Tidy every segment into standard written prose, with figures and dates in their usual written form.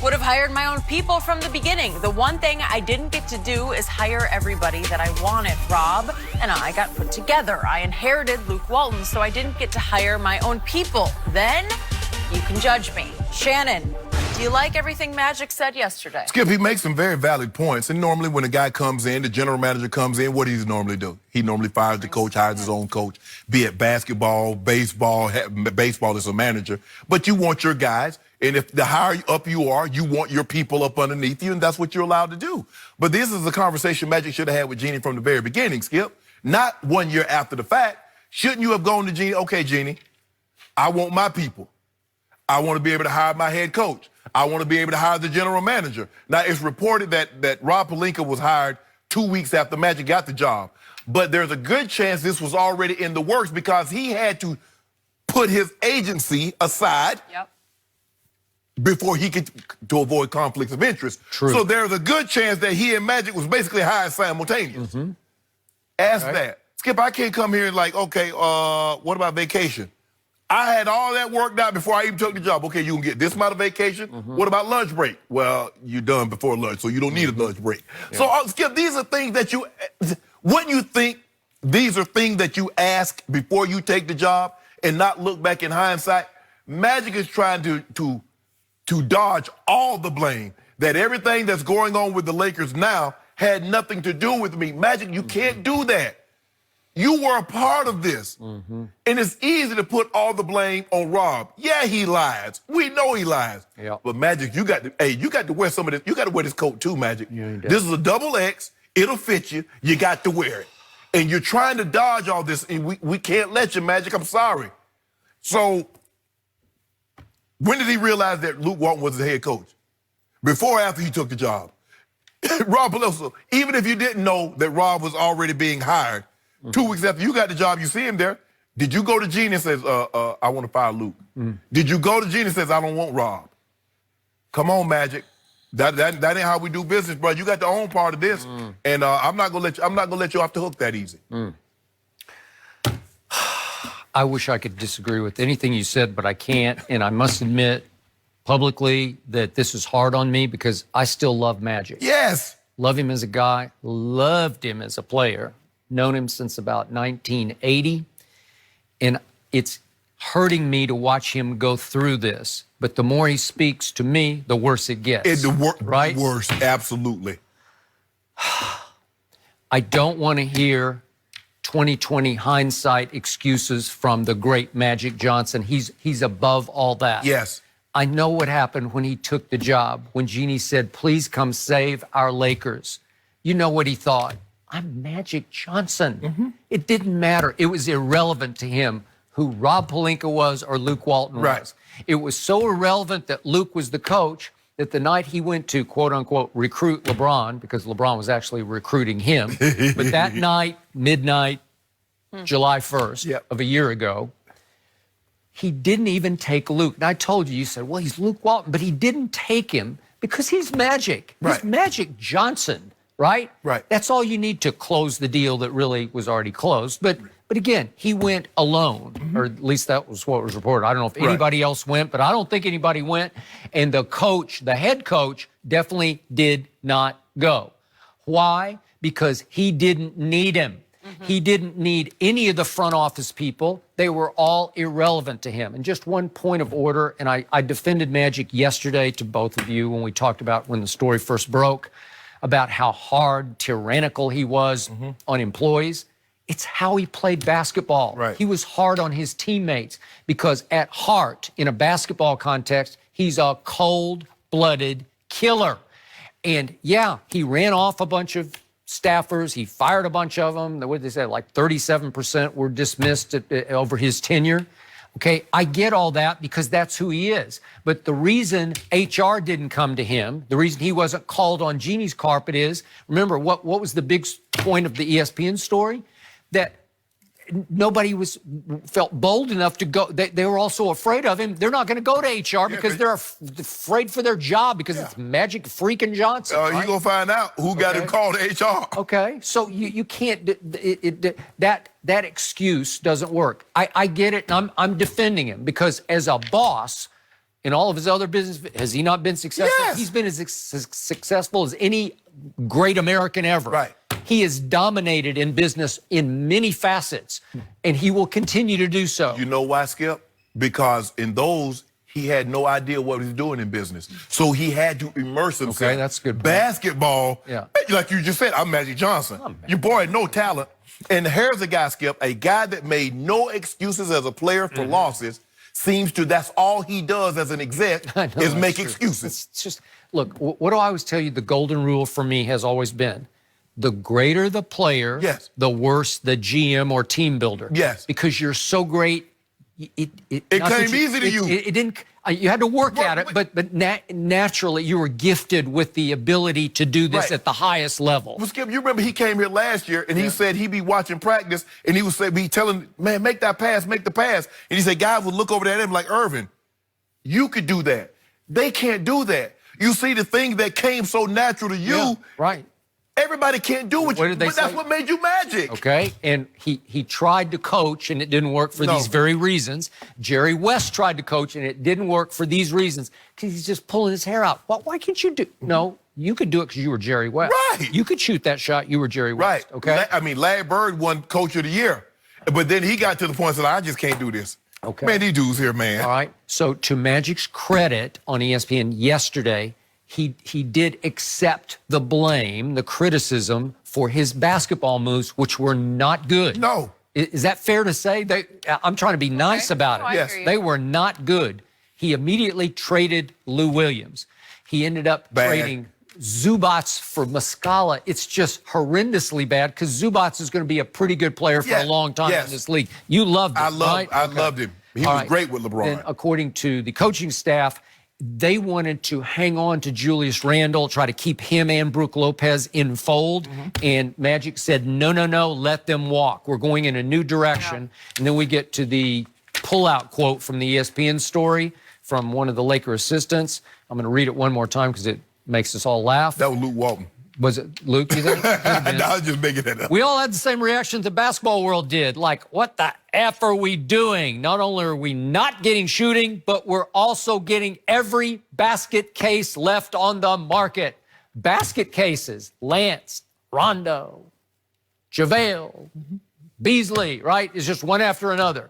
Would have hired my own people from the beginning. The one thing I didn't get to do is hire everybody that I wanted. Rob and I got put together. I inherited Luke Walton, so I didn't get to hire my own people. Then you can judge me. Shannon, do you like everything Magic said yesterday? Skip, he makes some very valid points. And normally when a guy comes in, the general manager comes in, what does he normally do? He normally fires the coach, hires his own coach, be it basketball, baseball. Baseball is a manager. But you want your guys, and if the higher up you are, you want your people up underneath you, and that's what you're allowed to do. But this is a conversation Magic should have had with Jeannie from the very beginning, Skip. Not 1 year after the fact. Shouldn't you have gone to Jeannie, okay, Jeannie, I want my people. I want to be able to hire my head coach. I want to be able to hire the general manager. Now, it's reported that Rob Pelinka was hired 2 weeks after Magic got the job. But there's a good chance this was already in the works because he had to put his agency aside before he could, to avoid conflicts of interest. True. So there's a good chance that he and Magic was basically hired simultaneously. Ask that. Skip, I can't come here and like, okay, what about vacation? I had all that worked out before I even took the job. Okay, you can get this amount of vacation. What about lunch break? Well, you're done before lunch, so you don't need a lunch break. So, Skip, these are things that you, wouldn't you think these are things that you ask before you take the job and not look back in hindsight? Magic is trying to dodge all the blame, that everything that's going on with the Lakers now had nothing to do with me. Magic, you can't do that. You were a part of this. And it's easy to put all the blame on Rob. Yeah, he lies. We know he lies. But Magic, you got to wear some of this. You got to wear this coat too, Magic. This is a double X. It'll fit you. You got to wear it. And you're trying to dodge all this, and we can't let you, Magic. I'm sorry. So when did he realize that Luke Walton was the head coach? Before or after he took the job? Rob Pelinka, even if you didn't know that Rob was already being hired, 2 weeks after you got the job, you see him there. Did you go to Gene and says, I want to fire Luke? Did you go to Gene and says, I don't want Rob? Come on, Magic. That ain't how we do business, bro. You got the own part of this, and I'm not gonna let you off the hook that easy. I wish I could disagree with anything you said, but I can't. And I must admit publicly that this is hard on me because I still love Magic. Yes. Love him as a guy, loved him as a player. Known him since about 1980, and it's hurting me to watch him go through this. But the more he speaks to me, the worse it gets. It's right? Worse, absolutely. I don't want to hear 2020 hindsight excuses from the great Magic Johnson. He's above all that. Yes. I know what happened when he took the job, when Jeannie said, please come save our Lakers. You know what he thought? I'm Magic Johnson. It didn't matter. It was irrelevant to him who Rob Pelinka was or Luke Walton was. It was so irrelevant that Luke was the coach that the night he went to, quote unquote, recruit LeBron, because LeBron was actually recruiting him, but that night, midnight, July 1st of a year ago, he didn't even take Luke. And I told you, you said, well, he's Luke Walton, but he didn't take him because he's Magic. He's Magic Johnson. Right? That's all you need to close the deal that really was already closed. But again, he went alone, or at least that was what was reported. I don't know if anybody else went, but I don't think anybody went. And the coach, the head coach, definitely did not go. Why? Because he didn't need him. He didn't need any of the front office people. They were all irrelevant to him. And just one point of order, and I defended Magic yesterday to both of you when we talked about when the story first broke, about how hard, tyrannical he was on employees. It's how he played basketball. He was hard on his teammates because at heart, in a basketball context, he's a cold-blooded killer. And yeah, he ran off a bunch of staffers. He fired a bunch of them. What did they say? Like 37% were dismissed over his tenure. Okay, I get all that because that's who he is. But the reason HR didn't come to him, the reason he wasn't called on Jeannie's carpet is, remember, what was the big point of the ESPN story? That nobody felt bold enough to go. They were also afraid of him. They're not going to go to HR because they're afraid for their job because it's Magic freaking Johnson. You're going to find out who got him called to HR. Okay, so you can't, that excuse doesn't work. I get it, and I'm defending him because as a boss, in all of his other business, has he not been successful? Yes. He's been as successful as any great American ever. Right. He is dominated in business in many facets, and he will continue to do so. You know why, Skip? Because in those, he had no idea what he was doing in business. So he had to immerse himself. Okay, that's good. Basketball, Yeah. like you just said, I'm Magic Johnson. Your boy had no talent. And here's a guy, Skip, a guy that made no excuses as a player for losses, seems to, that's all he does as an exec is make excuses. It's just, look, what do I always tell you? The golden rule for me has always been, the greater the player, Yes. the worse the GM or team builder. Yes. Because you're so great, it not came that easy to you. It didn't. You had to work at it, but naturally you were gifted with the ability to do this at the highest level. Well, Skip, you remember he came here last year and he said he'd be watching practice and he would be telling, man, make that pass, make the pass. And he said, guys would look over at him like, Irvin, you could do that. They can't do that. You see, the thing that came so natural to you, Yeah, right. everybody can't do what you, but that's what made you Magic. Okay, and he tried to coach, and it didn't work for these very reasons. Jerry West tried to coach, and it didn't work for these reasons, because he's just pulling his hair out. Why can't you do? No, you could do it because you were Jerry West. Right. You could shoot that shot. You were Jerry West. Right. Okay. I mean, Larry Bird won Coach of the Year, but then he got to the point and said, I just can't do this. Okay. Man, these dudes here, man. All right. So to Magic's credit on ESPN yesterday, he did accept the blame, the criticism for his basketball moves, which were not good. No. Is that fair to say? I'm trying to be nice about No, it. I Yes. hear you. They were not good. He immediately traded Lou Williams. He ended up trading Zubats for Muscala. It's just horrendously bad because Zubats is going to be a pretty good player for a long time in this league. You loved him, right? I loved him. He was great with LeBron. Then, according to the coaching staff, they wanted to hang on to Julius Randle, try to keep him and Brook Lopez in fold. And Magic said, no, let them walk. We're going in a new direction. And then we get to the pullout quote from the ESPN story from one of the Laker assistants. I'm going to read it one more time because it makes us all laugh. That was Luke Walton. Was it Luke, you think? No, I was just making that up. We all had the same reaction the basketball world did. Like, what the F are we doing? Not only are we not getting shooting, but we're also getting every basket case left on the market. Basket cases, Lance, Rondo, JaVale, Beasley, right? It's just one after another.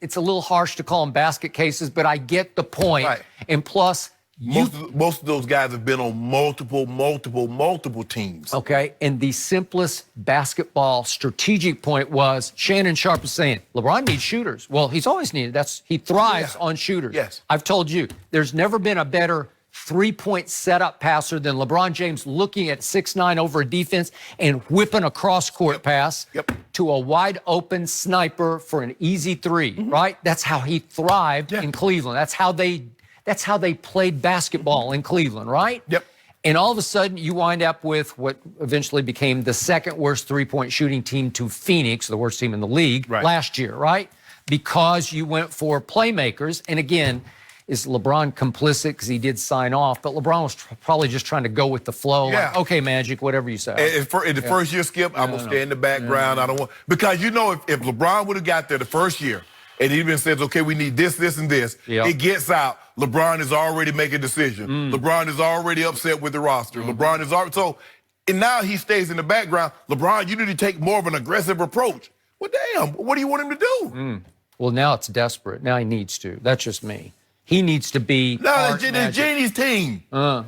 It's a little harsh to call them basket cases, but I get the point. Right. And plus, Most of those guys have been on multiple teams. okay, and the simplest basketball strategic point was Shannon Sharp was saying, LeBron needs shooters. Well, he's always needed. He thrives on shooters. Yes. I've told you, there's never been a better three-point setup passer than LeBron James looking at 6'9" over a defense and whipping a cross-court pass to a wide-open sniper for an easy three, right? That's how he thrived in Cleveland. That's how they played basketball in Cleveland, right? Yep. And all of a sudden, you wind up with what eventually became the second worst three-point shooting team to Phoenix, the worst team in the league, last year, right? Because you went for playmakers. And again, is LeBron complicit because he did sign off? But LeBron was probably just trying to go with the flow. Yeah. Like, okay, Magic, whatever you say. In the first year, Skip, I'm going to stay in the background. I don't want, because you know, if LeBron would have got there the first year and he even says, okay, we need this, this, and this, it gets out. LeBron is already making a decision. LeBron is already upset with the roster. LeBron is already, so, and now he stays in the background. LeBron, you need to take more of an aggressive approach. Well, damn, what do you want him to do? Well, now it's desperate. Now he needs to. That's just me. He needs to be No, it's Jeannie's team.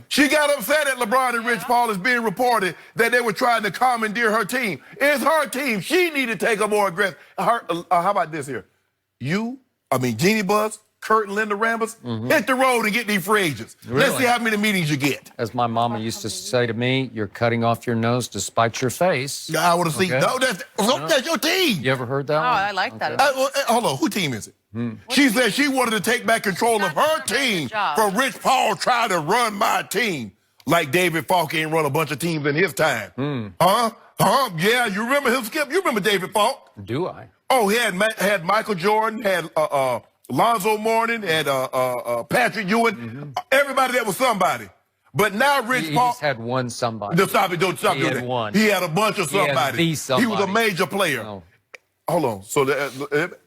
She got upset at LeBron and Rich Paul. Is being reported that they were trying to commandeer her team. It's her team. She need to take a more aggressive. How about this here? Jeannie Buzz, Kurt and Linda Rambus, hit the road and get these free agents. Let's see how many meetings you get. As my mama used to say to me, you're cutting off your nose to spite your face. I want to see. No, that's your team. You ever heard that Oh, one? I like that. Hold on, who team is it? She said she wanted to take back control of her team for Rich Paul trying to run my team. Like David Falk ain't run a bunch of teams in his time. Yeah, you remember him, Skip? You remember David Falk? Do I? Oh, he had Michael Jordan, had Lonzo Mourning, had Patrick Ewing, everybody that was somebody. But now Rich He Paul... just had one somebody. Don't stop He doing had that. one. He had a bunch of somebody. the somebody. He was a major player. No. hold on. So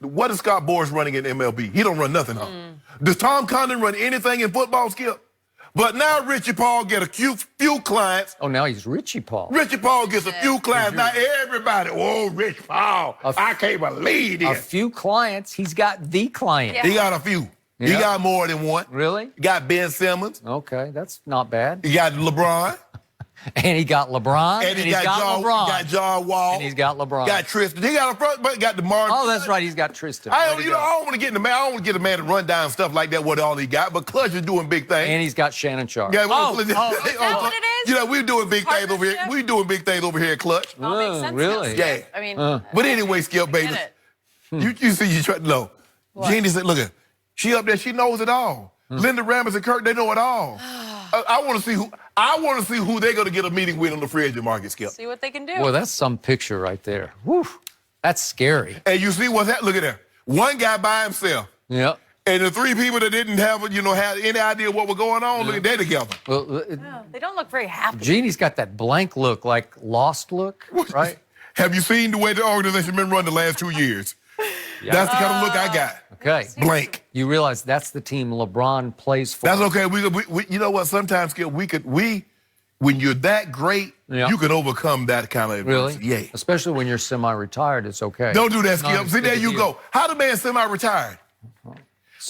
what is Scott Boras running in MLB? He don't run nothing, huh? Does Tom Condon run anything in football, Skip? But now Richie Paul get a few clients. Oh, now he's Richie Paul. Richie Paul gets a few clients. Now everybody, oh, Rich Paul. I can't believe it. A few clients. He's got the client. He got a few. Yeah. He got more than one. Really? He got Ben Simmons. Okay, that's not bad. He got LeBron. And he got LeBron. And he's got LeBron. LeBron. He got John Wall. And he's got LeBron. Got Tristan. He got a front, but got DeMar. Oh, that's right. He's got Tristan. I don't want to get in the man. I don't want to get a man to run down stuff like that. What all he got, but Clutch is doing big things. And he's got Shannon Sharp. Yeah, Is that what it is? You know, we're doing big things over here. Partnership? We're doing big things over here at Clutch. All makes sense now, really? Skip. Yeah. I mean, But anyway, Skip, baby, get it. you see, you try to know. Jeannie said, look, she up there, she knows it all. Linda Ramos and Kirk, they know it all. I want to see who. I want to see who they're going to get a meeting with on the free agent market, Skip. See what they can do. Well, that's some picture right there. Whew. That's scary. And you see what's that? Look at that. One guy by himself. Yep. And the three people that didn't have, have any idea what was going on, look at they together. Well, They don't look very happy. Jeannie's got that blank look, like lost look, right? Have you seen the way the organization been run the last 2 years? That's the kind of look I got. Okay. Blank. You realize that's the team LeBron plays for. That's okay. We you know what? Sometimes, Skip, when you're that great, you can overcome that kind of Really? adversity. Yeah. Especially when you're semi-retired, it's okay. Don't do that, Skip. Not as See, big there a you deal. go. How the man semi-retired?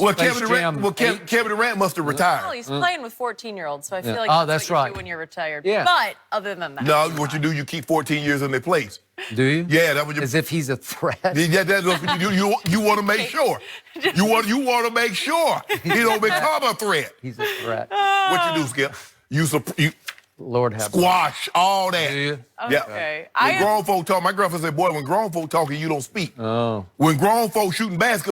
Well, Space Jam 8. Kevin Durant must have Well, retired. he's playing with 14-year-olds, so I feel like Oh, that's that's what you right. do when you're retired. Yeah. But other than that, No, what you do, you keep 14 years in their place. Do you? Yeah, that's what you. As if he's a threat. Yeah, that's what you do. You want to make sure. You want to make sure he don't become a threat. He's a threat. What you do, Skip? You Lord have mercy. squash all that. Do you? okay. When grown folk talk, my grandfather said, boy, when grown folk talking, you don't speak. Oh. When grown folk shooting basketball.